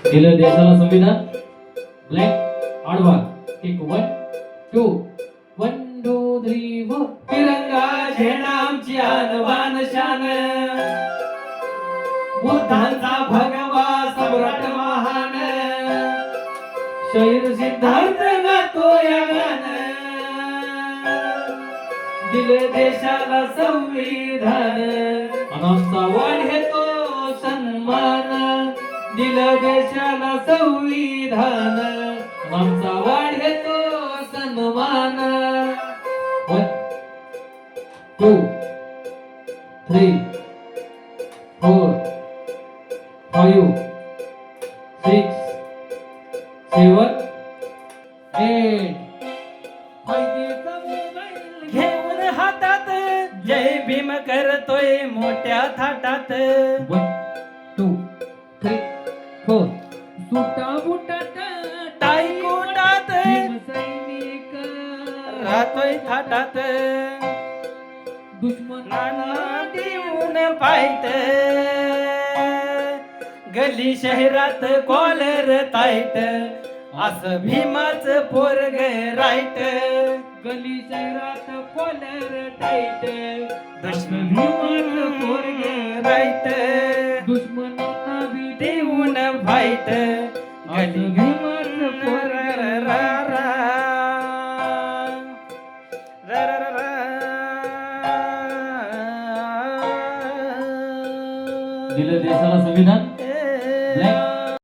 दिलं देशाला संविधान. ब्लॅक आडवा. एक 1 2 1 2 3 4. तिरंगा झेंडा आमची आनबान शान, बुद्धांचा भगवा सम्राट महान, शहीर सिद्धार्थ गातो या गान, दिले देशाला संविधान, आमचा वाढतो सन्मान, दिलं देशाला संविधान, आमचा वाढतो सन्मान. 1 2 3 4 5 6 7 8. घेऊन हातात जय भीम करतोय मोठ्या थाटात. 1 2 3 4. सुटा बुटात टाई कोटात सैनिक राहतोय थाटात. दुश्मनाला देऊन पायट, गली शहरात कॉलर ताईट, असं भीमाच पोरग राईट. गली शहरात कॉलर टाईट, दुश्मन भीमाच पोरग राईट, दुश्मनांना बी देऊन फाईट, गली भीमाच पोरग रा रा रा रा रा. दिलं देशाला संविधान. ब्लॅक